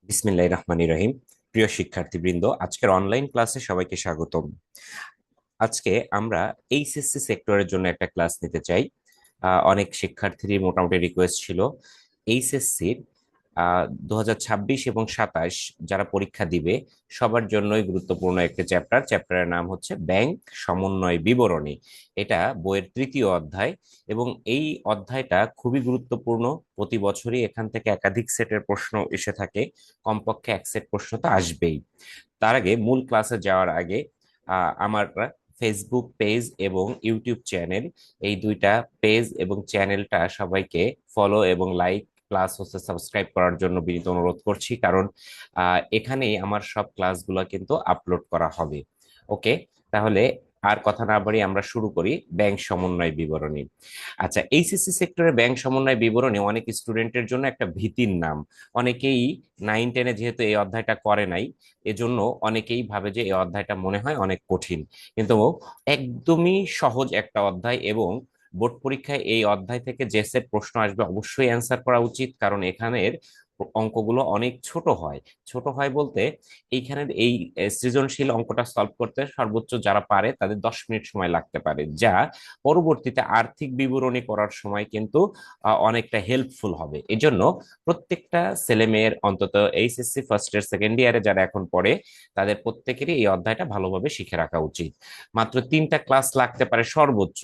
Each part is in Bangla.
বিসমিল্লাহির রহমানির রহিম। প্রিয় শিক্ষার্থীবৃন্দ, আজকের অনলাইন ক্লাসে সবাইকে স্বাগতম। আজকে আমরা এইচএসসি সেক্টরের জন্য একটা ক্লাস নিতে চাই। অনেক শিক্ষার্থীরই মোটামুটি রিকোয়েস্ট ছিল এইচএসসির 2026 এবং 27 যারা পরীক্ষা দিবে সবার জন্যই গুরুত্বপূর্ণ একটা চ্যাপ্টারের নাম হচ্ছে ব্যাংক সমন্বয় বিবরণী। এটা বইয়ের তৃতীয় অধ্যায় এবং এই অধ্যায়টা খুবই গুরুত্বপূর্ণ। প্রতি বছরই এখান থেকে একাধিক সেটের প্রশ্ন এসে থাকে, কমপক্ষে এক সেট প্রশ্ন তো আসবেই। তার আগে মূল ক্লাসে যাওয়ার আগে আমার ফেসবুক পেজ এবং ইউটিউব চ্যানেল, এই দুইটা পেজ এবং চ্যানেলটা সবাইকে ফলো এবং লাইক প্লাস হচ্ছে সাবস্ক্রাইব করার জন্য বিনীত অনুরোধ করছি, কারণ এখানেই আমার সব ক্লাসগুলো কিন্তু আপলোড করা হবে। ওকে, তাহলে আর কথা না বাড়িয়ে আমরা শুরু করি ব্যাংক সমন্বয় বিবরণী। আচ্ছা, এইচএসসি সেক্টরে ব্যাংক সমন্বয় বিবরণী অনেক স্টুডেন্টের জন্য একটা ভীতির নাম। অনেকেই 9-10-এ যেহেতু এই অধ্যায়টা করে নাই, এজন্য অনেকেই ভাবে যে এই অধ্যায়টা মনে হয় অনেক কঠিন, কিন্তু একদমই সহজ একটা অধ্যায় এবং বোর্ড পরীক্ষায় এই অধ্যায় থেকে যে সেট প্রশ্ন আসবে অবশ্যই অ্যান্সার করা উচিত, কারণ এখানের অঙ্কগুলো অনেক ছোট হয়। ছোট হয় বলতে এইখানের এই সৃজনশীল অঙ্কটা সলভ করতে সর্বোচ্চ যারা পারে তাদের 10 মিনিট সময় লাগতে পারে, যা পরবর্তীতে আর্থিক বিবরণী করার সময় কিন্তু অনেকটা হেল্পফুল হবে। এজন্য প্রত্যেকটা ছেলে মেয়ের, অন্তত এইচএসসি ফার্স্ট ইয়ার সেকেন্ড ইয়ারে যারা এখন পড়ে, তাদের প্রত্যেকেরই এই অধ্যায়টা ভালোভাবে শিখে রাখা উচিত। মাত্র 3টা ক্লাস লাগতে পারে সর্বোচ্চ।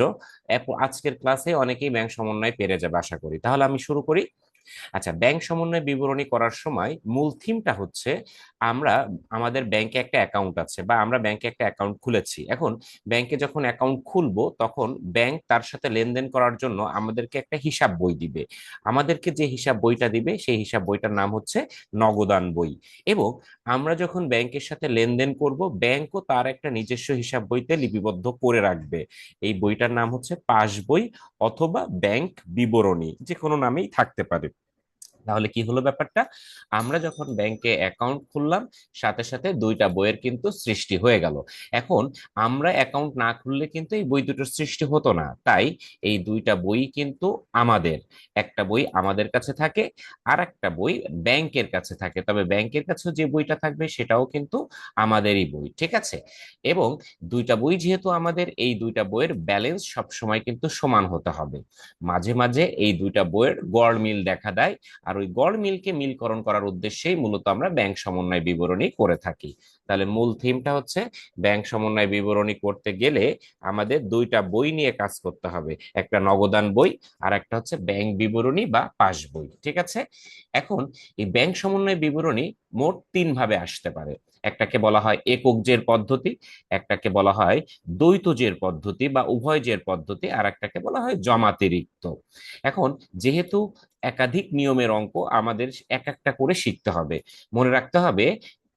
আজকের ক্লাসে অনেকেই ব্যাংক সমন্বয় পেরে যাবে আশা করি। তাহলে আমি শুরু করি। আচ্ছা, ব্যাংক সমন্বয় বিবরণী করার সময় মূল থিমটা হচ্ছে আমরা, আমাদের ব্যাংকে একটা অ্যাকাউন্ট আছে বা আমরা ব্যাংকে একটা অ্যাকাউন্ট খুলেছি। এখন ব্যাংকে যখন অ্যাকাউন্ট খুলবো তখন ব্যাংক তার সাথে লেনদেন করার জন্য আমাদেরকে একটা হিসাব বই দিবে। আমাদেরকে যে হিসাব বইটা দিবে সেই হিসাব বইটার নাম হচ্ছে নগদান বই। এবং আমরা যখন ব্যাংকের সাথে লেনদেন করব, ব্যাংকও তার একটা নিজস্ব হিসাব বইতে লিপিবদ্ধ করে রাখবে। এই বইটার নাম হচ্ছে পাস বই অথবা ব্যাংক বিবরণী, যে কোনো নামেই থাকতে পারে। তাহলে কি হলো ব্যাপারটা, আমরা যখন ব্যাংকে অ্যাকাউন্ট খুললাম সাথে সাথে দুইটা বইয়ের কিন্তু সৃষ্টি হয়ে গেল। এখন আমরা অ্যাকাউন্ট না খুললে কিন্তু এই বই দুটোর সৃষ্টি হতো না, তাই এই দুইটা বই কিন্তু আমাদের। একটা বই আমাদের কাছে থাকে, আর একটা বই ব্যাংকের কাছে থাকে, তবে ব্যাংকের কাছে যে বইটা থাকবে সেটাও কিন্তু আমাদেরই বই, ঠিক আছে? এবং দুইটা বই যেহেতু আমাদের, এই দুইটা বইয়ের ব্যালেন্স সব সময় কিন্তু সমান হতে হবে। মাঝে মাঝে এই দুইটা বইয়ের গড় মিল দেখা দেয়, আর ওই গড় মিলকে মিলকরণ করার উদ্দেশ্যেই মূলত আমরা ব্যাংক সমন্বয় বিবরণী করে থাকি। তাহলে মূল থিমটা হচ্ছে ব্যাংক সমন্বয় বিবরণী করতে গেলে আমাদের দুইটা বই নিয়ে কাজ করতে হবে, একটা নগদান বই আর একটা হচ্ছে ব্যাংক বিবরণী বা পাস বই, ঠিক আছে? এখন এই ব্যাংক সমন্বয় বিবরণী মোট 3 ভাবে আসতে পারে। একটাকে বলা হয় একক জের পদ্ধতি, একটাকে বলা হয় দ্বৈত জের পদ্ধতি বা উভয় জের পদ্ধতি, আর একটাকে বলা হয় জমাতিরিক্ত। এখন যেহেতু একাধিক নিয়মের অঙ্ক আমাদের এক একটা করে শিখতে হবে, মনে রাখতে হবে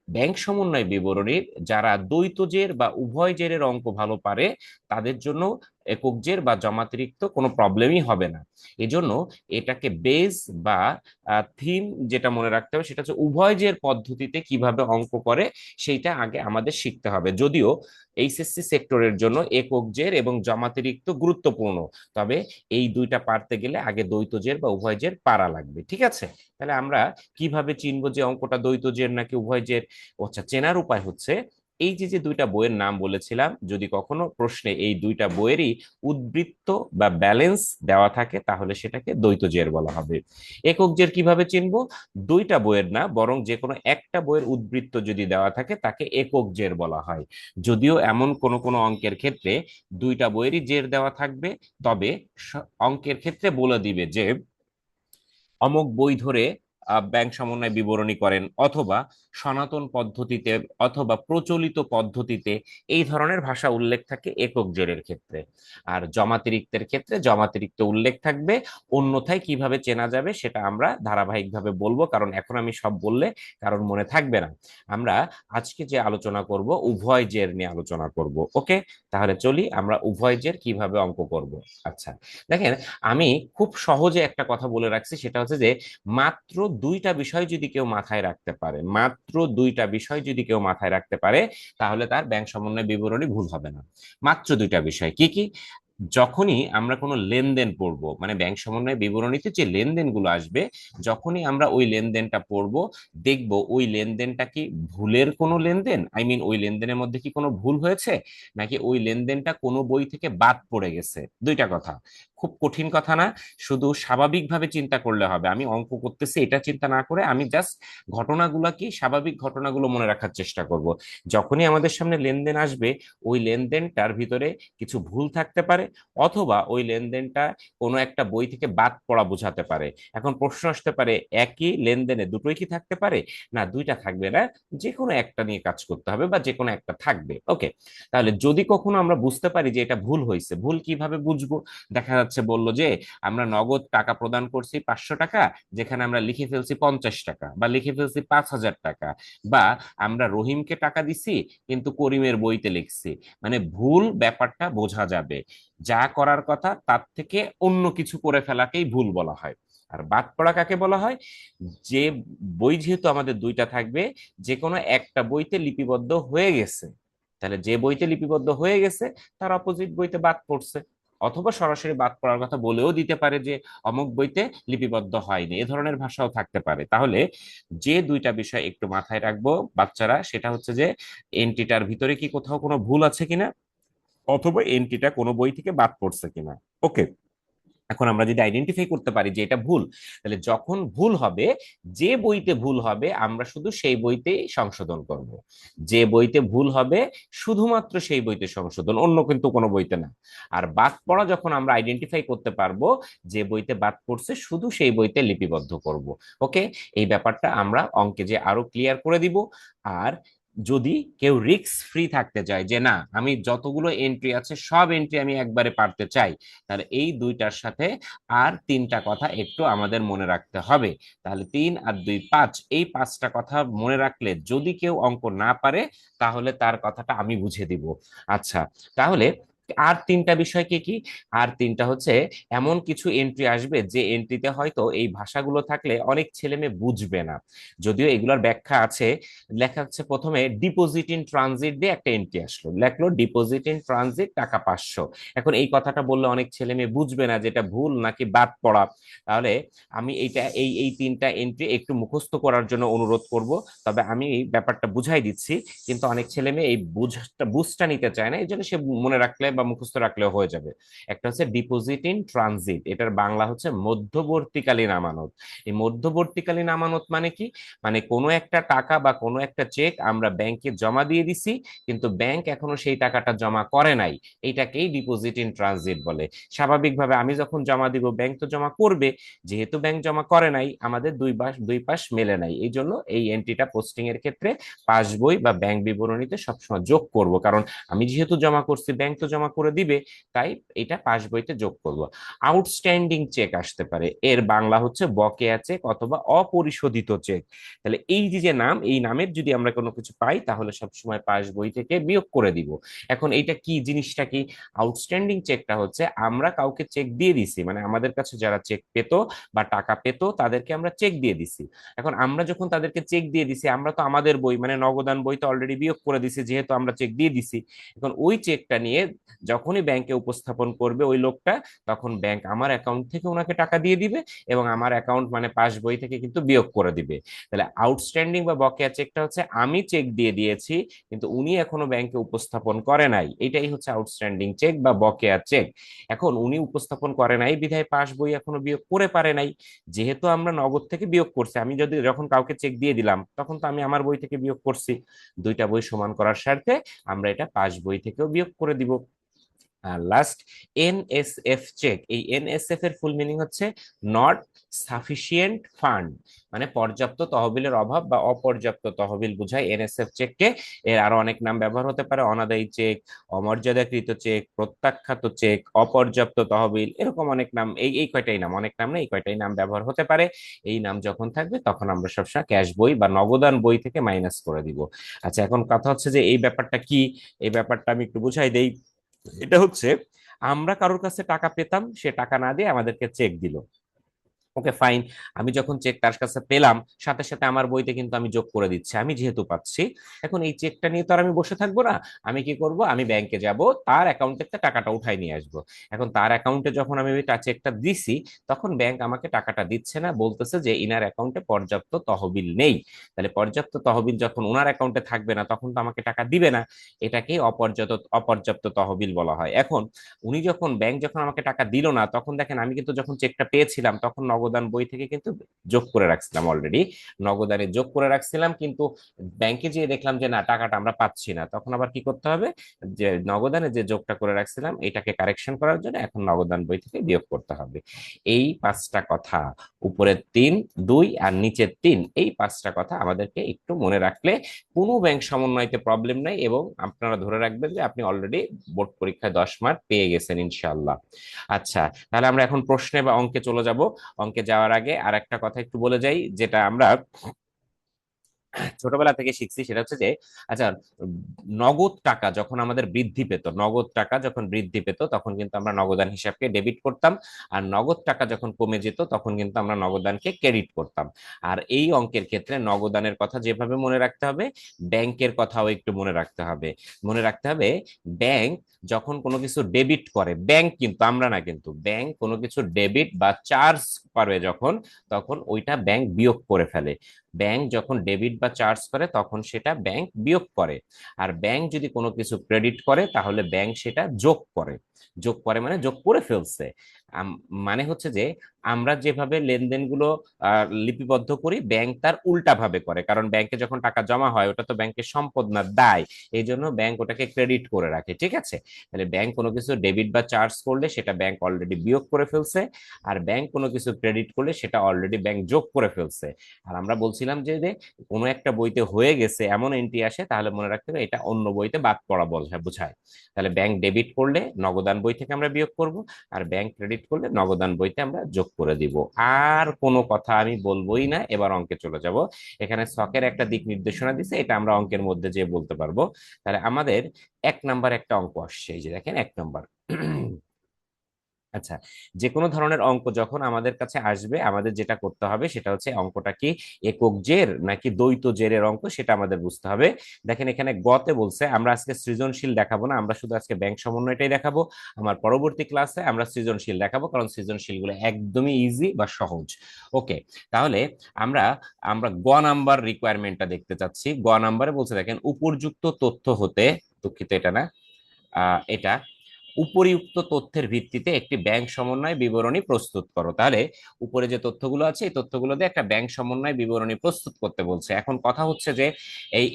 ব্যাংক সমন্বয় বিবরণীর যারা দ্বৈত জের বা উভয় জেরের অঙ্ক ভালো পারে তাদের জন্য একক জের বা জমাতিরিক্ত কোনো প্রবলেমই হবে না। এজন্য এটাকে বেস বা থিম যেটা মনে রাখতে হবে সেটা হচ্ছে উভয় জের পদ্ধতিতে কিভাবে অঙ্ক করে সেইটা আগে আমাদের শিখতে হবে। যদিও এইচএসসি সেক্টরের জন্য একক জের এবং জমাতিরিক্ত গুরুত্বপূর্ণ, তবে এই দুইটা পারতে গেলে আগে দ্বৈত জের বা উভয় জের পারা লাগবে, ঠিক আছে? তাহলে আমরা কিভাবে চিনবো যে অঙ্কটা দ্বৈত জের নাকি উভয় জের? আচ্ছা, চেনার উপায় হচ্ছে এই যে যে দুইটা বইয়ের নাম বলেছিলাম, যদি কখনো প্রশ্নে এই দুইটা বইয়েরই উদ্বৃত্ত বা ব্যালেন্স দেওয়া থাকে তাহলে সেটাকে দ্বৈত জের বলা হবে। একক জের কিভাবে চিনবো? দুইটা বইয়ের না, বরং যে কোনো একটা বইয়ের উদ্বৃত্ত যদি দেওয়া থাকে তাকে একক জের বলা হয়। যদিও এমন কোনো কোনো অঙ্কের ক্ষেত্রে দুইটা বইয়েরই জের দেওয়া থাকবে, তবে অঙ্কের ক্ষেত্রে বলে দিবে যে অমুক বই ধরে ব্যাংক সমন্বয় বিবরণী করেন, অথবা সনাতন পদ্ধতিতে অথবা প্রচলিত পদ্ধতিতে, এই ধরনের ভাষা উল্লেখ থাকে একক জেরের ক্ষেত্রে। আর জমাতিরিক্তের ক্ষেত্রে জমাতিরিক্ত উল্লেখ থাকবে। অন্যথায় কিভাবে চেনা যাবে সেটা আমরা ধারাবাহিকভাবে বলবো, কারণ এখন আমি সব বললে কারণ মনে থাকবে না। আমরা আজকে যে আলোচনা করব উভয় জের নিয়ে আলোচনা করব। ওকে, তাহলে চলি আমরা উভয় জের কিভাবে অঙ্ক করব। আচ্ছা, দেখেন, আমি খুব সহজে একটা কথা বলে রাখছি, সেটা হচ্ছে যে মাত্র দুইটা বিষয় যদি কেউ মাথায় রাখতে পারে, মাত্র দুইটা বিষয় যদি কেউ মাথায় রাখতে পারে, তাহলে তার ব্যাংক সমন্বয় বিবরণী ভুল হবে না। মাত্র দুইটা বিষয় কি কি? যখনই আমরা কোনো লেনদেন পড়বো, মানে ব্যাংক সমন্বয় বিবরণীতে যে লেনদেনগুলো আসবে, যখনই আমরা ওই লেনদেনটা পড়বো, দেখব ওই লেনদেনটা কি ভুলের কোনো লেনদেন, ওই লেনদেনের মধ্যে কি কোনো ভুল হয়েছে, নাকি ওই লেনদেনটা কোনো বই থেকে বাদ পড়ে গেছে। দুইটা কথা, খুব কঠিন কথা না, শুধু স্বাভাবিকভাবে চিন্তা করলে হবে। আমি অঙ্ক করতেছি এটা চিন্তা না করে আমি জাস্ট ঘটনাগুলো কি, স্বাভাবিক ঘটনাগুলো মনে রাখার চেষ্টা করব। যখনই আমাদের সামনে লেনদেন আসবে, ওই লেনদেনটার ভিতরে কিছু ভুল থাকতে পারে, অথবা ওই লেনদেনটা কোনো একটা বই থেকে বাদ পড়া বোঝাতে পারে। এখন প্রশ্ন আসতে পারে, একই লেনদেনে দুটোই কি থাকতে পারে? না, দুইটা থাকবে না, যে কোনো একটা নিয়ে কাজ করতে হবে বা যে কোনো একটা থাকবে। ওকে, তাহলে যদি কখনো আমরা বুঝতে পারি যে এটা ভুল হয়েছে, ভুল কিভাবে বুঝবো? দেখা যাচ্ছে বললো যে আমরা নগদ টাকা প্রদান করছি 500 টাকা, যেখানে আমরা লিখে ফেলছি 50 টাকা, বা লিখে ফেলছি 5,000 টাকা, বা আমরা রহিমকে টাকা দিছি কিন্তু করিমের বইতে লিখছি। মানে ভুল ব্যাপারটা বোঝা যাবে, যা করার কথা তার থেকে অন্য কিছু করে ফেলাকেই ভুল বলা হয়। আর বাদ পড়া কাকে বলা হয়? যে বই যেহেতু আমাদের দুইটা থাকবে, যে কোনো একটা বইতে লিপিবদ্ধ হয়ে গেছে, তাহলে যে বইতে লিপিবদ্ধ হয়ে গেছে তার অপোজিট বইতে বাদ পড়ছে। অথবা সরাসরি বাদ পড়ার কথা বলেও দিতে পারে যে অমুক বইতে লিপিবদ্ধ হয়নি, এ ধরনের ভাষাও থাকতে পারে। তাহলে যে দুইটা বিষয় একটু মাথায় রাখবো বাচ্চারা, সেটা হচ্ছে যে এন্ট্রিটার ভিতরে কি কোথাও কোনো ভুল আছে কিনা, অথবা এন্ট্রিটা কোনো বই থেকে বাদ পড়ছে কিনা। ওকে, এখন আমরা যদি আইডেন্টিফাই করতে পারি যে এটা ভুল, তাহলে যখন ভুল হবে, যে বইতে ভুল হবে আমরা শুধু সেই বইতেই সংশোধন করব। যে বইতে ভুল হবে শুধুমাত্র সেই বইতে সংশোধন, অন্য কিন্তু কোনো বইতে না। আর বাদ পড়া যখন আমরা আইডেন্টিফাই করতে পারবো, যে বইতে বাদ পড়ছে শুধু সেই বইতে লিপিবদ্ধ করব। ওকে, এই ব্যাপারটা আমরা অঙ্কে যে আরো ক্লিয়ার করে দিব। আর যদি কেউ রিস্ক ফ্রি থাকতে চায় যে না, আমি যতগুলো এন্ট্রি আছে সব এন্ট্রি আমি একবারে পারতে চাই, তাহলে এই দুইটার সাথে আর তিনটা কথা একটু আমাদের মনে রাখতে হবে। তাহলে 3 আর 2 5, এই পাঁচটা কথা মনে রাখলে যদি কেউ অঙ্ক না পারে, তাহলে তার কথাটা আমি বুঝে দিব। আচ্ছা, তাহলে আর তিনটা বিষয় কি কি? আর তিনটা হচ্ছে, এমন কিছু এন্ট্রি আসবে যে এন্ট্রিতে হয়তো এই ভাষাগুলো থাকলে অনেক ছেলে মেয়ে বুঝবে না, যদিও এগুলোর ব্যাখ্যা আছে। লেখা হচ্ছে প্রথমে ডিপোজিট ইন ট্রানজিট দিয়ে একটা এন্ট্রি আসলো, লেখলো ডিপোজিট ইন ট্রানজিট টাকা 500। এখন এই কথাটা বললে অনেক ছেলে মেয়ে বুঝবে না যে এটা ভুল নাকি বাদ পড়া। তাহলে আমি এইটা এই এই তিনটা এন্ট্রি একটু মুখস্থ করার জন্য অনুরোধ করব। তবে আমি এই ব্যাপারটা বুঝাই দিচ্ছি, কিন্তু অনেক ছেলে মেয়ে এই বুঝটা নিতে চায় না, এই জন্য সে মনে রাখলে বা মুখস্থ রাখলেও হয়ে যাবে। একটা হচ্ছে ডিপোজিট ইন ট্রানজিট, এটার বাংলা হচ্ছে মধ্যবর্তীকালীন আমানত। এই মধ্যবর্তীকালীন আমানত মানে কি? মানে কোনো একটা টাকা বা কোনো একটা চেক আমরা ব্যাংকে জমা দিয়ে দিছি, কিন্তু ব্যাংক এখনো সেই টাকাটা জমা করে নাই, এইটাকেই ডিপোজিট ইন ট্রানজিট বলে। স্বাভাবিকভাবে আমি যখন জমা দিব ব্যাংক তো জমা করবে, যেহেতু ব্যাংক জমা করে নাই, আমাদের দুই পাশ মেলে নাই, এই জন্য এই এন্ট্রিটা পোস্টিং এর ক্ষেত্রে পাস বই বা ব্যাংক বিবরণীতে সবসময় যোগ করব, কারণ আমি যেহেতু জমা করছি ব্যাংক তো জমা করে দিবে, তাই এটা পাস বইতে যোগ করব। আউটস্ট্যান্ডিং চেক আসতে পারে, এর বাংলা হচ্ছে বকেয়া চেক অথবা অপরিশোধিত চেক। তাহলে এই যে যে নাম, এই নামের যদি আমরা কোনো কিছু পাই তাহলে সবসময় পাস বই থেকে বিয়োগ করে দিব। এখন এইটা কি জিনিসটা কি? আউটস্ট্যান্ডিং চেকটা হচ্ছে আমরা কাউকে চেক দিয়ে দিছি, মানে আমাদের কাছে যারা চেক পেত বা টাকা পেত তাদেরকে আমরা চেক দিয়ে দিছি। এখন আমরা যখন তাদেরকে চেক দিয়ে দিছি, আমরা তো আমাদের বই মানে নগদান বই তো অলরেডি বিয়োগ করে দিছি, যেহেতু আমরা চেক দিয়ে দিছি। এখন ওই চেকটা নিয়ে যখনই ব্যাংকে উপস্থাপন করবে ওই লোকটা, তখন ব্যাংক আমার অ্যাকাউন্ট থেকে ওনাকে টাকা দিয়ে দিবে, এবং আমার অ্যাকাউন্ট মানে পাস বই থেকে কিন্তু বিয়োগ করে দিবে। তাহলে আউটস্ট্যান্ডিং বা বকেয়া চেকটা হচ্ছে আমি চেক দিয়ে দিয়েছি কিন্তু উনি এখনো ব্যাংকে উপস্থাপন করে নাই, এটাই হচ্ছে আউটস্ট্যান্ডিং চেক বা বকেয়া চেক। এখন উনি উপস্থাপন করে নাই বিধায় পাস বই এখনো বিয়োগ করে পারে নাই। যেহেতু আমরা নগদ থেকে বিয়োগ করছি, আমি যদি যখন কাউকে চেক দিয়ে দিলাম তখন তো আমি আমার বই থেকে বিয়োগ করছি, দুইটা বই সমান করার স্বার্থে আমরা এটা পাস বই থেকেও বিয়োগ করে দিব। আর লাস্ট, এনএসএফ চেক, এই এনএসএফ এর ফুল মিনিং হচ্ছে নট সাফিসিয়েন্ট ফান্ড, মানে পর্যাপ্ত তহবিলের অভাব বা অপর্যাপ্ত তহবিল বোঝায় এনএসএফ চেককে। এর আরো অনেক নাম ব্যবহার হতে পারে, অনাদায়ী চেক, অমর্যাদাকৃত চেক, প্রত্যাখ্যাত চেক, অপর্যাপ্ত তহবিল, এরকম অনেক নাম, এই এই কয়টাই নাম, অনেক নাম না, এই কয়টাই নাম ব্যবহার হতে পারে। এই নাম যখন থাকবে তখন আমরা সবসময় ক্যাশ বই বা নগদান বই থেকে মাইনাস করে দিব। আচ্ছা, এখন কথা হচ্ছে যে এই ব্যাপারটা কি, এই ব্যাপারটা আমি একটু বুঝাই দেই। এটা হচ্ছে আমরা কারোর কাছে টাকা পেতাম, সে টাকা না দিয়ে আমাদেরকে চেক দিল, ওকে ফাইন, আমি যখন চেক তার কাছে পেলাম, সাথে সাথে আমার বইতে কিন্তু আমি যোগ করে দিচ্ছি, আমি যেহেতু পাচ্ছি। এখন এই চেকটা নিয়ে তো আর আমি বসে থাকবো না। আমি কি করব, আমি ব্যাংকে যাব, তার অ্যাকাউন্ট থেকে টাকাটা উঠাই নিয়ে আসবো। এখন তার অ্যাকাউন্টে যখন আমি চেকটা দিছি, তখন ব্যাংক আমাকে টাকাটা দিচ্ছে না, বলতেছে যে ইনার অ্যাকাউন্টে পর্যাপ্ত তহবিল নেই। তাহলে পর্যাপ্ত তহবিল যখন ওনার অ্যাকাউন্টে থাকবে না, তখন তো আমাকে টাকা দিবে না। এটাকেই অপর্যাপ্ত অপর্যাপ্ত তহবিল বলা হয়। এখন উনি যখন ব্যাংক যখন আমাকে টাকা দিল না, তখন দেখেন আমি কিন্তু যখন চেকটা পেয়েছিলাম তখন নগদান বই থেকে কিন্তু যোগ করে রাখছিলাম অলরেডি, নগদানে যোগ করে রাখছিলাম, কিন্তু ব্যাংকে যেয়ে দেখলাম যে না, টাকাটা আমরা পাচ্ছি না। তখন আবার কি করতে হবে, যে নগদানে যে যোগটা করে রাখছিলাম এটাকে কারেকশন করার জন্য এখন নগদান বই থেকে বিয়োগ করতে হবে। এই পাঁচটা কথা, উপরের তিন, দুই আর নিচের তিন, এই পাঁচটা কথা আমাদেরকে একটু মনে রাখলে কোনো ব্যাংক সমন্বয়তে প্রবলেম নাই, এবং আপনারা ধরে রাখবেন যে আপনি অলরেডি বোর্ড পরীক্ষায় 10 মার্ক পেয়ে গেছেন ইনশাআল্লাহ। আচ্ছা, তাহলে আমরা এখন প্রশ্নে বা অঙ্কে চলে যাব। অঙ্কে যাওয়ার আগে আর একটা কথা একটু বলে যাই, যেটা আমরা ছোটবেলা থেকে শিখছি, সেটা হচ্ছে যে আচ্ছা, উম, নগদ টাকা যখন আমাদের বৃদ্ধি পেত, নগদ টাকা যখন বৃদ্ধি পেত তখন কিন্তু আমরা নগদান হিসাবকে ডেবিট করতাম, আর নগদ টাকা যখন কমে যেত তখন কিন্তু আমরা নগদানকে ক্রেডিট করতাম। আর এই অঙ্কের ক্ষেত্রে নগদানের কথা যেভাবে মনে রাখতে হবে, ব্যাংকের কথাও একটু মনে রাখতে হবে। মনে রাখতে হবে, ব্যাংক যখন কোনো কিছু ডেবিট করে, ব্যাংক কিন্তু, আমরা না, কিন্তু ব্যাংক কোনো কিছু ডেবিট বা চার্জ করে যখন, তখন ওইটা ব্যাংক বিয়োগ করে ফেলে। ব্যাংক যখন ডেবিট বা চার্জ করে তখন সেটা ব্যাংক বিয়োগ করে। আর ব্যাংক যদি কোনো কিছু ক্রেডিট করে তাহলে ব্যাংক সেটা যোগ করে। যোগ করে মানে যোগ করে ফেলছে। মানে হচ্ছে যে আমরা যেভাবে লেনদেনগুলো লিপিবদ্ধ করি, ব্যাংক তার উল্টা ভাবে করে, কারণ ব্যাংকে যখন টাকা জমা হয় ওটা তো ব্যাংকের সম্পদ না, দায়। এই জন্য ব্যাংক ওটাকে ক্রেডিট করে রাখে, ঠিক আছে? তাহলে ব্যাংক কোনো কিছু ডেবিট বা চার্জ করলে সেটা ব্যাংক অলরেডি বিয়োগ করে ফেলছে, আর ব্যাংক কোনো কিছু ক্রেডিট করলে সেটা অলরেডি ব্যাংক যোগ করে ফেলছে। আর আমরা বলছিলাম যে কোনো একটা বইতে হয়ে গেছে এমন এন্ট্রি আসে, তাহলে মনে রাখতে হবে এটা অন্য বইতে বাদ পড়া বোঝায়। তাহলে ব্যাংক ডেবিট করলে নগদান বই থেকে আমরা বিয়োগ করব, আর ব্যাংক ক্রেডিট করলে নগদান বইতে আমরা যোগ করে দিব। আর কোনো কথা আমি বলবোই না, এবার অঙ্কে চলে যাব। এখানে ছকের একটা দিক নির্দেশনা দিছে, এটা আমরা অঙ্কের মধ্যে যে বলতে পারবো। তাহলে আমাদের 1 নাম্বার একটা অঙ্ক আসছে, এই যে দেখেন 1 নাম্বার। আচ্ছা, যে কোনো ধরনের অঙ্ক যখন আমাদের কাছে আসবে, আমাদের যেটা করতে হবে সেটা হচ্ছে অঙ্কটা কি একক জের নাকি দ্বৈত জেরের অঙ্ক, সেটা আমাদের বুঝতে হবে। দেখেন এখানে গতে বলছে আমরা আজকে সৃজনশীল দেখাবো না, আমরা শুধু আজকে ব্যাংক সমন্বয়টাই দেখাবো। আমার পরবর্তী ক্লাসে আমরা সৃজনশীল দেখাবো, কারণ সৃজনশীল গুলো একদমই ইজি বা সহজ। ওকে, তাহলে আমরা আমরা নাম্বার রিকোয়ারমেন্টটা দেখতে চাচ্ছি। নাম্বারে বলছে দেখেন, উপর্যুক্ত তথ্য হতে, দুঃখিত এটা না, এটা উপরিউক্ত তথ্যের ভিত্তিতে একটি ব্যাংক সমন্বয় বিবরণী প্রস্তুত করো। তাহলে উপরে যে তথ্যগুলো আছে এই তথ্যগুলো দিয়ে একটা ব্যাংক সমন্বয় বিবরণী প্রস্তুত করতে বলছে। এখন কথা হচ্ছে যে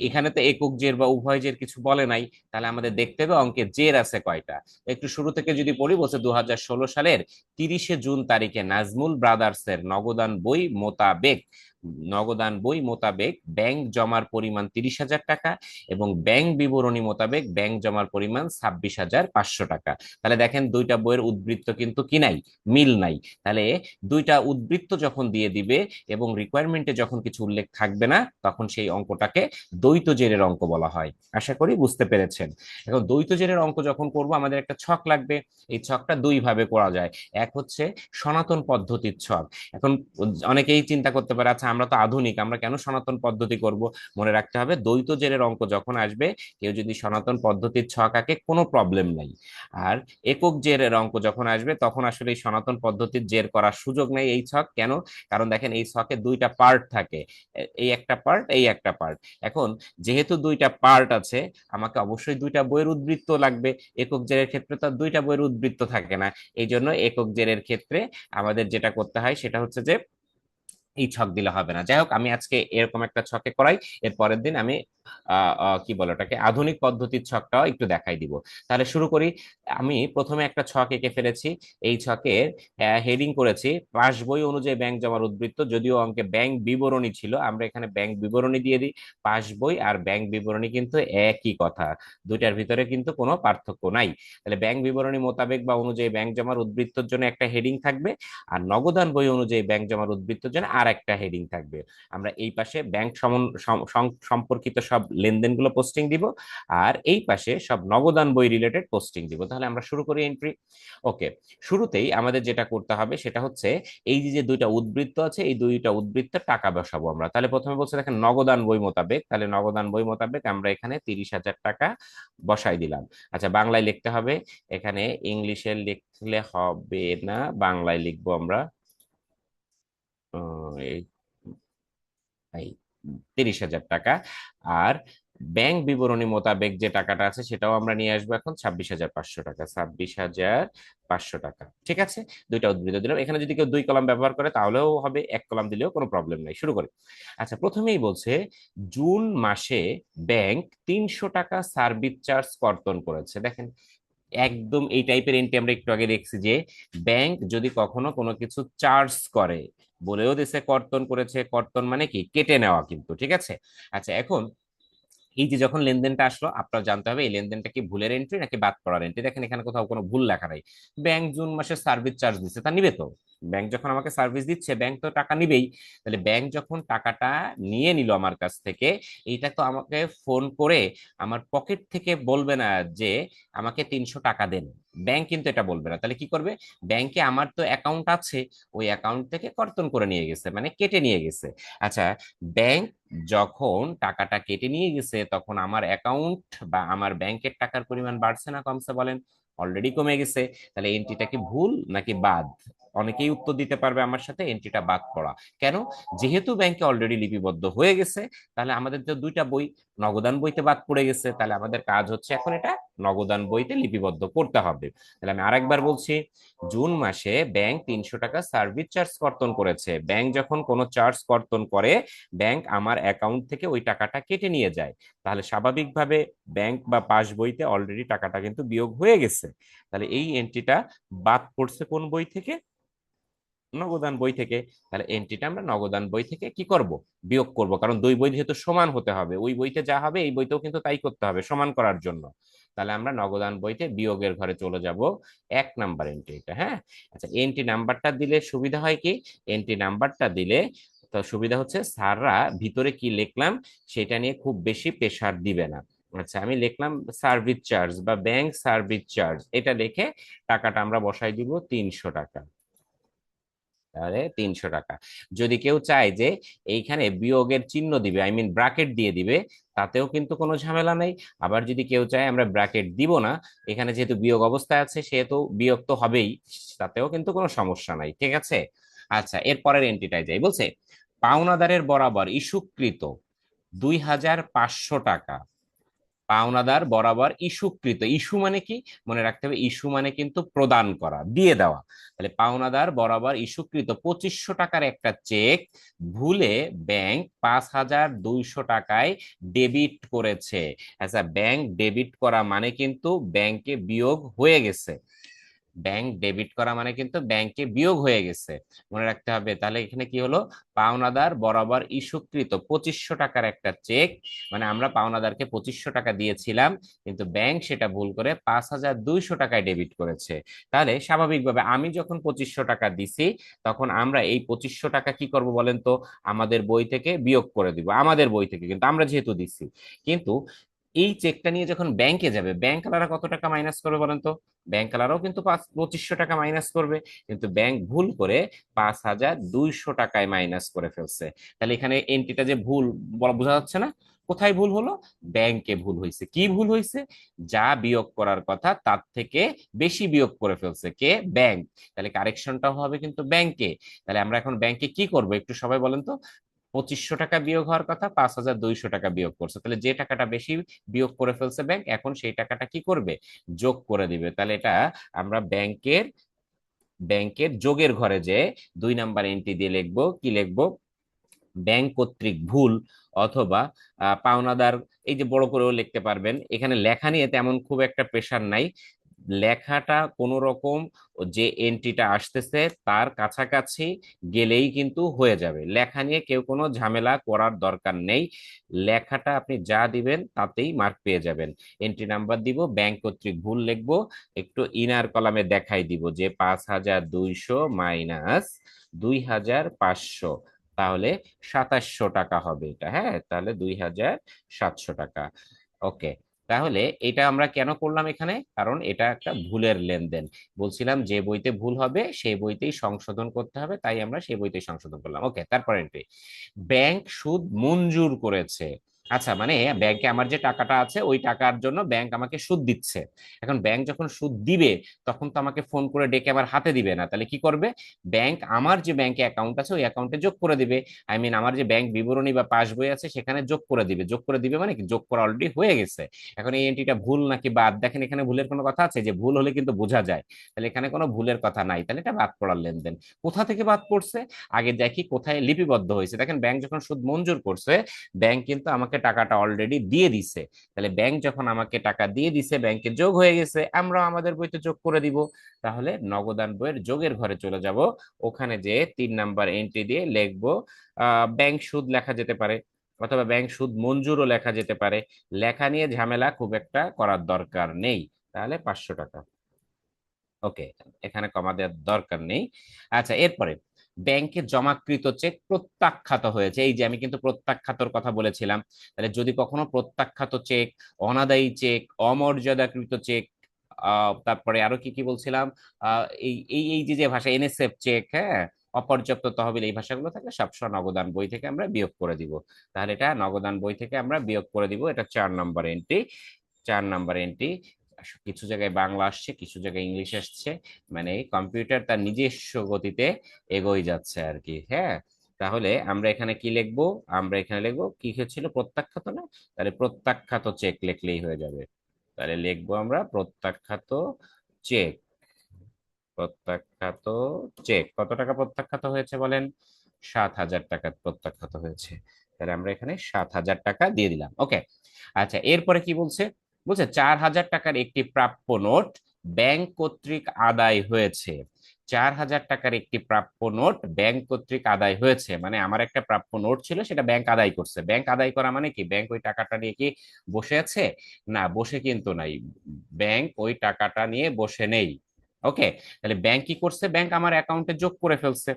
এখানে তো একক জের বা উভয় জের কিছু বলে নাই, তাহলে আমাদের দেখতে হবে অঙ্কে জের আছে কয়টা। একটু শুরু থেকে যদি পড়ি, বলছে 2016 সালের 30শে জুন তারিখে নাজমুল ব্রাদার্সের নগদান বই মোতাবেক ব্যাংক জমার পরিমাণ 30,000 টাকা, এবং ব্যাংক বিবরণী মোতাবেক ব্যাংক জমার পরিমাণ 26,500 টাকা। তাহলে দেখেন দুইটা বইয়ের উদ্বৃত্ত কিন্তু কি নাই, মিল নাই। তাহলে দুইটা উদ্বৃত্ত যখন দিয়ে দিবে এবং রিকোয়ারমেন্টে যখন কিছু উল্লেখ থাকবে না, তখন সেই অঙ্কটাকে দ্বৈত জেরের অঙ্ক বলা হয়। আশা করি বুঝতে পেরেছেন। এখন দ্বৈত জেরের অঙ্ক যখন করব, আমাদের একটা ছক লাগবে। এই ছকটা দুই ভাবে করা যায়। এক হচ্ছে সনাতন পদ্ধতির ছক। এখন অনেকেই চিন্তা করতে পারে, আচ্ছা আমরা তো আধুনিক, আমরা কেন সনাতন পদ্ধতি করব? মনে রাখতে হবে, দ্বৈত জেরের অঙ্ক যখন আসবে, কেউ যদি সনাতন পদ্ধতির ছক আঁকে কোনো প্রবলেম নাই। আর একক জেরের অঙ্ক যখন আসবে, তখন আসলে এই সনাতন পদ্ধতির জের করার সুযোগ নেই এই ছক। কেন? কারণ দেখেন এই ছকে দুইটা পার্ট থাকে, এই একটা পার্ট, এই একটা পার্ট। এখন যেহেতু দুইটা পার্ট আছে, আমাকে অবশ্যই দুইটা বইয়ের উদ্বৃত্ত লাগবে। একক জেরের ক্ষেত্রে তো আর দুইটা বইয়ের উদ্বৃত্ত থাকে না। এই জন্য একক জেরের ক্ষেত্রে আমাদের যেটা করতে হয় সেটা হচ্ছে যে এই ছক দিলে হবে না। যাই হোক, আমি আজকে এরকম একটা ছকে করাই, এর পরের দিন আমি কি বলে ওটাকে, আধুনিক পদ্ধতির ছকটাও একটু দেখাই দিব। তাহলে শুরু করি। আমি প্রথমে একটা ছক এঁকে ফেলেছি। এই ছকের হেডিং করেছি পাস বই অনুযায়ী ব্যাংক জমার উদ্বৃত্ত। যদিও অঙ্কে ব্যাংক বিবরণী ছিল, আমরা এখানে ব্যাংক বিবরণী দিয়ে দিই। পাস বই আর ব্যাংক বিবরণী কিন্তু একই কথা, দুইটার ভিতরে কিন্তু কোনো পার্থক্য নাই। তাহলে ব্যাংক বিবরণী মোতাবেক বা অনুযায়ী ব্যাংক জমার উদ্বৃত্তর জন্য একটা হেডিং থাকবে, আর নগদান বই অনুযায়ী ব্যাংক জমার উদ্বৃত্তর জন্য আর একটা হেডিং থাকবে। আমরা এই পাশে ব্যাংক সম্পর্কিত সব লেনদেনগুলো পোস্টিং দিব, আর এই পাশে সব নগদান বই রিলেটেড পোস্টিং দিব। তাহলে আমরা শুরু করি এন্ট্রি। ওকে, শুরুতেই আমাদের যেটা করতে হবে সেটা হচ্ছে এই যে যে দুইটা উদ্বৃত্ত আছে, এই দুইটা উদ্বৃত্তের টাকা বসাবো আমরা। তাহলে প্রথমে বলছে দেখেন নগদান বই মোতাবেক, তাহলে নগদান বই মোতাবেক আমরা এখানে 30,000 টাকা বসাই দিলাম। আচ্ছা, বাংলায় লিখতে হবে, এখানে ইংলিশে লিখলে হবে না, বাংলায় লিখবো আমরা। এই এই 30,000 টাকা। আর ব্যাংক বিবরণী মোতাবেক যে টাকাটা আছে সেটাও আমরা নিয়ে আসবো এখন 26,500 টাকা, 26,500 টাকা। ঠিক আছে, দুইটা উদ্বৃত্ত দিলাম। এখানে যদি কেউ 2 কলাম ব্যবহার করে তাহলেও হবে, 1 কলাম দিলেও কোনো প্রবলেম নাই। শুরু করি। আচ্ছা, প্রথমেই বলছে জুন মাসে ব্যাংক 300 টাকা সার্ভিস চার্জ কর্তন করেছে। দেখেন, একদম এই টাইপের এন্ট্রি আমরা একটু আগে দেখছি যে ব্যাংক যদি কখনো কোনো কিছু চার্জ করে, বলেও দিছে কর্তন করেছে, কর্তন মানে কি, কেটে নেওয়া কিন্তু। ঠিক আছে। আচ্ছা, এখন এই যে যখন লেনদেনটা আসলো, আপনার জানতে হবে এই লেনদেনটা কি ভুলের এন্ট্রি নাকি বাদ পড়ার এন্ট্রি। দেখেন এখানে কোথাও কোনো ভুল লেখা নাই। ব্যাংক জুন মাসে সার্ভিস চার্জ দিচ্ছে, তা নিবে তো। ব্যাংক যখন আমাকে সার্ভিস দিচ্ছে, ব্যাংক তো টাকা নিবেই। তাহলে ব্যাংক যখন টাকাটা নিয়ে নিল আমার কাছ থেকে, এইটা তো আমাকে ফোন করে আমার পকেট থেকে বলবে না যে আমাকে 300 টাকা দেন। ব্যাংক কিন্তু এটা বলবে না। তাহলে কি করবে, ব্যাংকে আমার তো অ্যাকাউন্ট আছে, ওই অ্যাকাউন্ট থেকে কর্তন করে নিয়ে গেছে, মানে কেটে নিয়ে গেছে। আচ্ছা, ব্যাংক যখন টাকাটা কেটে নিয়ে গেছে তখন আমার অ্যাকাউন্ট বা আমার ব্যাংকের টাকার পরিমাণ বাড়ছে না কমছে বলেন? অলরেডি কমে গেছে। তাহলে এন্ট্রিটা কি ভুল নাকি বাদ? অনেকেই উত্তর দিতে পারবে আমার সাথে, এন্ট্রিটা বাদ পড়া। কেন? যেহেতু ব্যাংকে অলরেডি লিপিবদ্ধ হয়ে গেছে, তাহলে আমাদের তো দুইটা বই, নগদান বইতে বাদ পড়ে গেছে, তাহলে আমাদের কাজ হচ্ছে এখন এটা নগদান বইতে লিপিবদ্ধ করতে হবে। তাহলে আমি আরেকবার বলছি, জুন মাসে ব্যাংক 300 টাকা সার্ভিস চার্জ কর্তন করেছে। ব্যাংক যখন কোনো চার্জ কর্তন করে, ব্যাংক আমার অ্যাকাউন্ট থেকে ওই টাকাটা কেটে নিয়ে যায়। তাহলে স্বাভাবিকভাবে ব্যাংক বা পাস বইতে অলরেডি টাকাটা কিন্তু বিয়োগ হয়ে গেছে। তাহলে এই এন্ট্রিটা বাদ পড়ছে কোন বই থেকে? নগদান বই থেকে। তাহলে এন্ট্রিটা আমরা নগদান বই থেকে কি করব, বিয়োগ করব। কারণ দুই বই যেহেতু সমান হতে হবে, ওই বইতে যা হবে এই বইতেও কিন্তু তাই করতে হবে সমান করার জন্য। তাহলে আমরা নগদান বইতে বিয়োগের ঘরে চলে যাব, 1 নাম্বার এন্ট্রিটা। হ্যাঁ। আচ্ছা, এন্ট্রি নাম্বারটা দিলে সুবিধা হয় কি, এন্ট্রি নাম্বারটা দিলে তো সুবিধা হচ্ছে স্যাররা ভিতরে কি লিখলাম সেটা নিয়ে খুব বেশি প্রেসার দিবে না। আচ্ছা, আমি লিখলাম সার্ভিস চার্জ বা ব্যাংক সার্ভিস চার্জ, এটা লিখে টাকাটা আমরা বসাই দিব 300 টাকা। তাহলে 300 টাকা। যদি কেউ চায় যে এইখানে বিয়োগের চিহ্ন দিবে, আই মিন ব্র্যাকেট দিয়ে দিবে, তাতেও কিন্তু কোনো ঝামেলা নেই। আবার যদি কেউ চায় আমরা ব্র্যাকেট দিব না, এখানে যেহেতু বিয়োগ অবস্থায় আছে সেহেতু বিয়োগ তো হবেই, তাতেও কিন্তু কোনো সমস্যা নাই। ঠিক আছে। আচ্ছা, এর পরের এন্ট্রিটাই যাই। বলছে পাওনাদারের বরাবর ইস্যুকৃত 2,500 টাকা, পাওনাদার বরাবর ইস্যুকৃত, ইস্যু মানে কি, মনে রাখতে হবে, ইস্যু মানে কিন্তু প্রদান করা, দিয়ে দেওয়া। তাহলে পাওনাদার বরাবর ইস্যুকৃত 2,500 টাকার একটা চেক ভুলে ব্যাংক 5,200 টাকায় ডেবিট করেছে। আচ্ছা, ব্যাংক ডেবিট করা মানে কিন্তু ব্যাংকে বিয়োগ হয়ে গেছে। ব্যাংক ডেবিট করা মানে কিন্তু ব্যাংকে বিয়োগ হয়ে গেছে, মনে রাখতে হবে। তাহলে এখানে কি হলো, পাওনাদার বরাবর ইস্যুকৃত 2,500 টাকার একটা চেক, মানে আমরা পাওনাদারকে 2,500 টাকা দিয়েছিলাম, কিন্তু ব্যাংক সেটা ভুল করে 5,200 টাকায় ডেবিট করেছে। তাহলে স্বাভাবিকভাবে আমি যখন 2,500 টাকা দিছি, তখন আমরা এই 2,500 টাকা কি করব বলেন তো, আমাদের বই থেকে বিয়োগ করে দিব, আমাদের বই থেকে, কিন্তু আমরা যেহেতু দিছি। কিন্তু এই চেকটা নিয়ে যখন ব্যাংকে যাবে, ব্যাংকওয়ালারা কত টাকা মাইনাস করবে বলেন তো? ব্যাংকওয়ালারাও কিন্তু 2,500 টাকা মাইনাস করবে, কিন্তু ব্যাংক ভুল করে 5,200 টাকায় মাইনাস করে ফেলছে। তাহলে এখানে এন্ট্রিটা যে ভুল বলা বোঝা যাচ্ছে না? কোথায় ভুল হলো? ব্যাংকে ভুল হয়েছে। কি ভুল হয়েছে? যা বিয়োগ করার কথা তার থেকে বেশি বিয়োগ করে ফেলছে কে? ব্যাংক। তাহলে কারেকশনটাও হবে কিন্তু ব্যাংকে। তাহলে আমরা এখন ব্যাংকে কি করব একটু সবাই বলেন তো? 2,500 টাকা বিয়োগ হওয়ার কথা, 5,200 টাকা বিয়োগ করছে। তাহলে যে টাকাটা বেশি বিয়োগ করে ফেলছে ব্যাংক, এখন সেই টাকাটা কি করবে? যোগ করে দিবে। তাহলে এটা আমরা ব্যাংকের ব্যাংকের যোগের ঘরে যে 2 নাম্বার এন্ট্রি দিয়ে লিখবো, কি লিখবো, ব্যাংক কর্তৃক ভুল, অথবা পাওনাদার, এই যে বড় করেও লিখতে পারবেন। এখানে লেখা নিয়ে তেমন খুব একটা প্রেসার নাই, লেখাটা কোন রকম যে এন্ট্রিটা আসতেছে তার কাছাকাছি গেলেই কিন্তু হয়ে যাবে। লেখা নিয়ে কেউ কোনো ঝামেলা করার দরকার নেই, লেখাটা আপনি যা দিবেন তাতেই মার্ক পেয়ে যাবেন। এন্ট্রি নাম্বার দিব, ব্যাংক কর্তৃক ভুল লিখবো, একটু ইনার কলামে দেখাই দিব যে 5,200 মাইনাস 2,500, তাহলে 2700 টাকা হবে এটা। হ্যাঁ, তাহলে 2700 টাকা। ওকে। তাহলে এটা আমরা কেন করলাম এখানে? কারণ এটা একটা ভুলের লেনদেন। বলছিলাম যে বইতে ভুল হবে সেই বইতেই সংশোধন করতে হবে, তাই আমরা সেই বইতেই সংশোধন করলাম। ওকে, তারপর এন্ট্রি, ব্যাংক সুদ মঞ্জুর করেছে। আচ্ছা, মানে ব্যাংকে আমার যে টাকাটা আছে ওই টাকার জন্য ব্যাংক আমাকে সুদ দিচ্ছে। এখন ব্যাংক যখন সুদ দিবে তখন তো আমাকে ফোন করে ডেকে আমার হাতে দিবে না, তাহলে কি করবে? ব্যাংক আমার যে ব্যাংকে অ্যাকাউন্ট আছে ওই অ্যাকাউন্টে যোগ করে দিবে। আই মিন আমার যে ব্যাংক বিবরণী বা পাসবই আছে সেখানে যোগ করে দিবে। যোগ করে দিবে মানে কি, যোগ করা অলরেডি হয়ে গেছে। এখন এই এন্ট্রিটা ভুল নাকি বাদ, দেখেন এখানে ভুলের কোনো কথা আছে? যে ভুল হলে কিন্তু বোঝা যায়, তাহলে এখানে কোনো ভুলের কথা নাই, তাহলে এটা বাদ পড়ার লেনদেন। কোথা থেকে বাদ পড়ছে আগে দেখি, কোথায় লিপিবদ্ধ হয়েছে। দেখেন ব্যাংক যখন সুদ মঞ্জুর করছে, ব্যাংক কিন্তু আমাকে টাকাটা অলরেডি দিয়ে দিছে। তাহলে ব্যাংক যখন আমাকে টাকা দিয়ে দিছে, ব্যাংকে যোগ হয়ে গেছে, আমরা আমাদের বইতে যোগ করে দিব। তাহলে নগদান বইয়ের যোগের ঘরে চলে যাব, ওখানে যে 3 নাম্বার এন্ট্রি দিয়ে লিখবো ব্যাংক সুদ লেখা যেতে পারে, অথবা ব্যাংক সুদ মঞ্জুরও লেখা যেতে পারে। লেখা নিয়ে ঝামেলা খুব একটা করার দরকার নেই। তাহলে 500 টাকা। ওকে, এখানে কমা দেওয়ার দরকার নেই। আচ্ছা, এরপরে ব্যাংকে জমাকৃত চেক প্রত্যাখ্যাত হয়েছে। এই যে আমি কিন্তু প্রত্যাখ্যাতর কথা বলেছিলাম। তাহলে যদি কখনো প্রত্যাখ্যাত চেক, অনাদায়ী চেক, অমর্যাদাকৃত চেক, তারপরে আরো কি কি বলছিলাম, এই এই এই যে যে ভাষা, এনএসএফ চেক, হ্যাঁ, অপর্যাপ্ত তহবিল, এই ভাষাগুলো থাকলে সবসময় নগদান বই থেকে আমরা বিয়োগ করে দিব। তাহলে এটা নগদান বই থেকে আমরা বিয়োগ করে দিব। এটা 4 নম্বর এন্ট্রি। 4 নম্বর এন্ট্রি। কিছু জায়গায় বাংলা আসছে, কিছু জায়গায় ইংলিশ আসছে, মানে কম্পিউটার তার নিজস্ব গতিতে এগোই যাচ্ছে আর কি। হ্যাঁ, তাহলে আমরা এখানে কি লিখবো? আমরা এখানে লিখবো কি হচ্ছিল, প্রত্যাখ্যাত না? তাহলে প্রত্যাখ্যাত চেক লিখলেই হয়ে যাবে। তাহলে লিখবো আমরা প্রত্যাখ্যাত চেক। প্রত্যাখ্যাত চেক কত টাকা প্রত্যাখ্যাত হয়েছে বলেন? 7,000 টাকা প্রত্যাখ্যাত হয়েছে। তাহলে আমরা এখানে 7,000 টাকা দিয়ে দিলাম। ওকে। আচ্ছা, এরপরে কি বলছে? বলছে 4,000 টাকার একটি প্রাপ্য নোট ব্যাংক কর্তৃক আদায় হয়েছে। 4,000 টাকার একটি প্রাপ্য নোট ব্যাংক কর্তৃক আদায় হয়েছে, মানে আমার একটা প্রাপ্য নোট ছিল সেটা ব্যাংক আদায় করছে। ব্যাংক আদায় করা মানে কি, ব্যাংক ওই টাকাটা নিয়ে কি বসে আছে? না, বসে কিন্তু নাই। ব্যাংক ওই টাকাটা নিয়ে বসে নেই। ওকে। তাহলে ব্যাংক কি করছে? ব্যাংক আমার অ্যাকাউন্টে যোগ করে ফেলছে।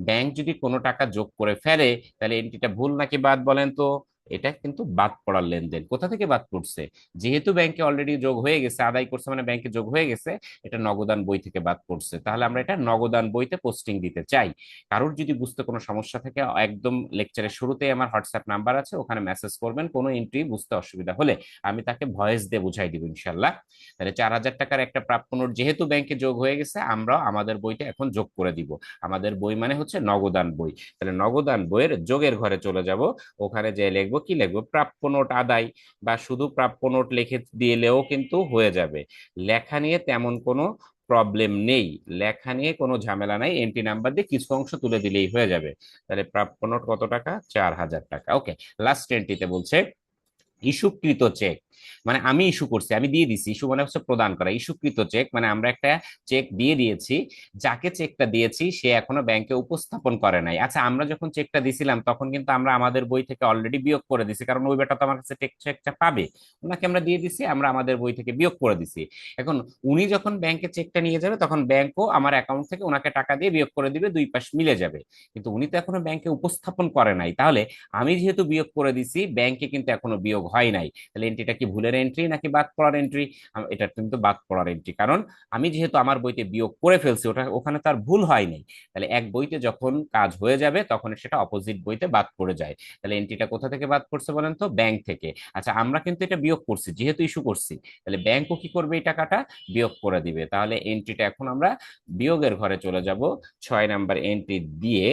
ব্যাংক যদি কোনো টাকা যোগ করে ফেলে, তাহলে এন্ট্রিটা ভুল নাকি বাদ বলেন তো? এটা কিন্তু বাদ পড়ার লেনদেন। কোথা থেকে বাদ পড়ছে? যেহেতু ব্যাংকে অলরেডি যোগ হয়ে গেছে, আদায় করছে মানে ব্যাংকে যোগ হয়ে গেছে, এটা নগদান বই থেকে বাদ পড়ছে। তাহলে আমরা এটা নগদান বইতে পোস্টিং দিতে চাই। কারোর যদি বুঝতে কোনো সমস্যা থাকে, একদম লেকচারের শুরুতেই আমার হোয়াটসঅ্যাপ নাম্বার আছে, ওখানে মেসেজ করবেন কোনো এন্ট্রি বুঝতে অসুবিধা হলে, আমি তাকে ভয়েস দিয়ে বুঝাই দিব ইনশাল্লাহ। তাহলে 4,000 টাকার একটা প্রাপ্য নোট যেহেতু ব্যাংকে যোগ হয়ে গেছে, আমরা আমাদের বইটা এখন যোগ করে দিব। আমাদের বই মানে হচ্ছে নগদান বই। তাহলে নগদান বইয়ের যোগের ঘরে চলে যাব, ওখানে যে লিখবো, কি লিখবো, প্রাপ্য নোট আদায়, বা শুধু প্রাপ্য নোট লিখে দিলেও কিন্তু হয়ে যাবে। লেখা নিয়ে তেমন কোনো প্রবলেম নেই, লেখা নিয়ে কোনো ঝামেলা নাই, এন্ট্রি নাম্বার দিয়ে কিছু অংশ তুলে দিলেই হয়ে যাবে। তাহলে প্রাপ্য নোট কত টাকা? 4,000 টাকা। ওকে। লাস্ট এন্ট্রিতে বলছে ইস্যুকৃত চেক, মানে আমি ইস্যু করছি, আমি দিয়ে দিছি। ইস্যু মানে হচ্ছে প্রদান করা। ইস্যুকৃত চেক মানে আমরা একটা চেক দিয়ে দিয়েছি, যাকে চেকটা দিয়েছি সে এখনো ব্যাংকে উপস্থাপন করে নাই। আচ্ছা, আমরা যখন চেকটা দিছিলাম তখন কিন্তু আমরা আমাদের বই থেকে অলরেডি বিয়োগ করে দিছি, কারণ ওই বেটা তো আমার কাছে চেকটা পাবে। ওনাকে আমরা দিয়ে দিছি, আমরা আমাদের বই থেকে বিয়োগ করে দিছি। এখন উনি যখন ব্যাংকে চেকটা নিয়ে যাবে তখন ব্যাংকও আমার অ্যাকাউন্ট থেকে ওনাকে টাকা দিয়ে বিয়োগ করে দিবে, দুই পাশ মিলে যাবে। কিন্তু উনি তো এখনো ব্যাংকে উপস্থাপন করে নাই, তাহলে আমি যেহেতু বিয়োগ করে দিছি, ব্যাংকে কিন্তু এখনো বিয়োগ হয় নাই। তাহলে এন্ট্রিটা কি ভুলের এন্ট্রি নাকি বাদ পড়ার এন্ট্রি? এটা কিন্তু বাদ পড়ার এন্ট্রি, কারণ আমি যেহেতু আমার বইতে বিয়োগ করে ফেলছি, ওটা ওখানে তার ভুল হয় নাই। তাহলে এক বইতে যখন কাজ হয়ে যাবে তখন সেটা অপোজিট বইতে বাদ পড়ে যায়। তাহলে এন্ট্রিটা কোথা থেকে বাদ পড়ছে বলেন তো? ব্যাংক থেকে। আচ্ছা, আমরা কিন্তু এটা বিয়োগ করছি যেহেতু ইস্যু করছি, তাহলে ব্যাংকও কি করবে? এই টাকাটা বিয়োগ করে দিবে। তাহলে এন্ট্রিটা এখন আমরা বিয়োগের ঘরে চলে যাব, 6 নাম্বার এন্ট্রি দিয়ে।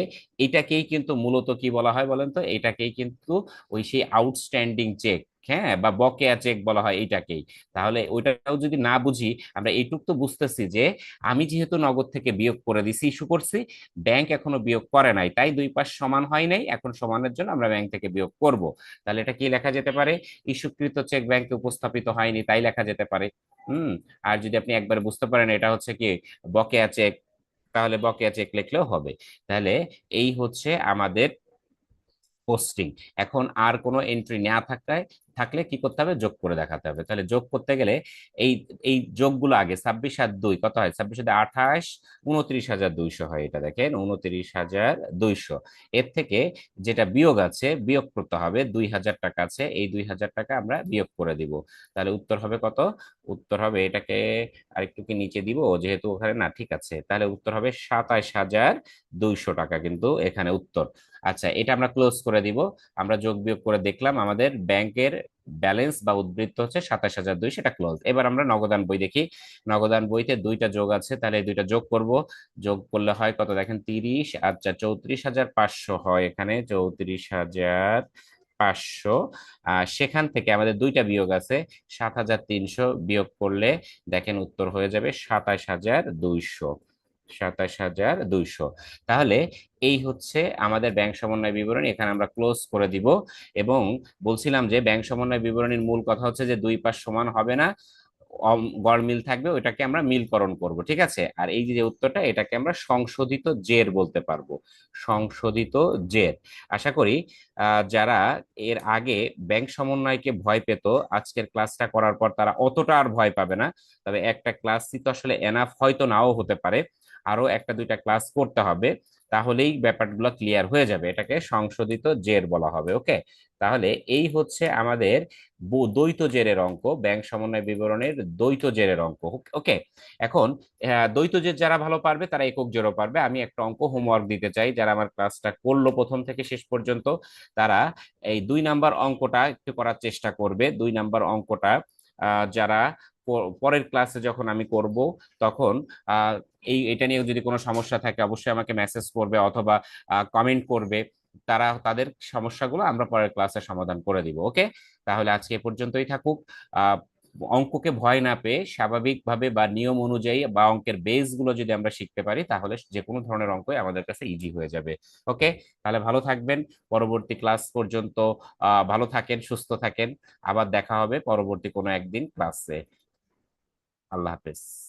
এটাকেই কিন্তু মূলত কি বলা হয় বলেন তো? এটাকেই কিন্তু ওই সেই আউটস্ট্যান্ডিং চেক, হ্যাঁ, বা বকেয়া চেক বলা হয় এইটাকেই। তাহলে ওইটাও যদি না বুঝি, আমরা এইটুক তো বুঝতেছি যে আমি যেহেতু নগদ থেকে বিয়োগ করে দিছি, ইস্যু করছি, ব্যাংক এখনো বিয়োগ করে নাই, তাই দুই পাশ সমান হয় নাই, এখন সমানের জন্য আমরা ব্যাংক থেকে বিয়োগ করব। তাহলে এটা কি লেখা যেতে পারে? ইস্যুকৃত চেক ব্যাংকে উপস্থাপিত হয়নি, তাই লেখা যেতে পারে। হুম। আর যদি আপনি একবার বুঝতে পারেন এটা হচ্ছে কি বকেয়া চেক, তাহলে বকেয়া চেক লিখলেও হবে। তাহলে এই হচ্ছে আমাদের পোস্টিং। এখন আর কোনো এন্ট্রি না থাকায় থাকলে কি করতে হবে, যোগ করে দেখাতে হবে। তাহলে যোগ করতে গেলে এই এই যোগগুলো আগে, 26 আর 2 কত হয়, 26 আর 28, 29,200 হয়। এটা দেখেন 29,200। এর থেকে যেটা বিয়োগ আছে, বিয়োগ করতে হবে, 2,000 টাকা আছে, এই 2,000 টাকা আমরা বিয়োগ করে দিব। তাহলে উত্তর হবে কত? উত্তর হবে, এটাকে আরেকটু কি নিচে দিব, যেহেতু ওখানে না, ঠিক আছে, তাহলে উত্তর হবে 27,200 টাকা কিন্তু এখানে উত্তর। আচ্ছা, এটা আমরা ক্লোজ করে দিব। আমরা যোগ বিয়োগ করে দেখলাম আমাদের ব্যাংকের ব্যালেন্স বা উদ্বৃত্ত হচ্ছে 27,200, সেটা ক্লোজ। এবার আমরা নগদান বই দেখি। নগদান বইতে দুইটা যোগ আছে, তাহলে এই দুইটা যোগ করব। যোগ করলে হয় কত দেখেন, 30, আচ্ছা 34,500 হয় এখানে, 34,500। সেখান থেকে আমাদের দুইটা বিয়োগ আছে, 7,300 বিয়োগ করলে দেখেন উত্তর হয়ে যাবে 27,200। 27,200। তাহলে এই হচ্ছে আমাদের ব্যাংক সমন্বয় বিবরণী, এখানে আমরা ক্লোজ করে দিব। এবং বলছিলাম যে ব্যাংক সমন্বয় বিবরণীর মূল কথা হচ্ছে যে দুই পাশ সমান হবে না, গড় মিল থাকবে, ওইটাকে আমরা মিলকরণ করব, ঠিক আছে। আর এই যে উত্তরটা, এটাকে আমরা সংশোধিত জের বলতে পারবো, সংশোধিত জের। আশা করি যারা এর আগে ব্যাংক সমন্বয়কে ভয় পেত, আজকের ক্লাসটা করার পর তারা অতটা আর ভয় পাবে না। তবে একটা ক্লাসই তো আসলে এনাফ, হয়তো নাও হতে পারে, আরো একটা দুইটা ক্লাস করতে হবে, তাহলেই ব্যাপারগুলো ক্লিয়ার হয়ে যাবে। এটাকে সংশোধিত জের বলা হবে, ওকে। তাহলে এই হচ্ছে আমাদের দ্বৈত জেরের অঙ্ক, ব্যাংক সমন্বয় বিবরণের দ্বৈত জেরের অঙ্ক, ওকে। এখন দ্বৈত জের যারা ভালো পারবে তারা একক জেরও পারবে। আমি একটা অঙ্ক হোমওয়ার্ক দিতে চাই, যারা আমার ক্লাসটা করলো প্রথম থেকে শেষ পর্যন্ত, তারা এই 2 নাম্বার অঙ্কটা একটু করার চেষ্টা করবে। 2 নাম্বার অঙ্কটা যারা পরের ক্লাসে যখন আমি করব, তখন আহ এটা নিয়ে যদি কোনো সমস্যা থাকে অবশ্যই আমাকে মেসেজ করবে অথবা কমেন্ট করবে। তারা তাদের সমস্যাগুলো আমরা পরের ক্লাসে সমাধান করে দিব, ওকে। তাহলে আজকে এ পর্যন্তই থাকুক। আহ অঙ্ককে ভয় না পেয়ে স্বাভাবিকভাবে বা নিয়ম অনুযায়ী বা অঙ্কের বেস গুলো যদি আমরা শিখতে পারি, তাহলে যে কোনো ধরনের অঙ্কই আমাদের কাছে ইজি হয়ে যাবে, ওকে। তাহলে ভালো থাকবেন পরবর্তী ক্লাস পর্যন্ত। ভালো থাকেন, সুস্থ থাকেন। আবার দেখা হবে পরবর্তী কোনো একদিন ক্লাসে। আল্লাহ হাফেজ।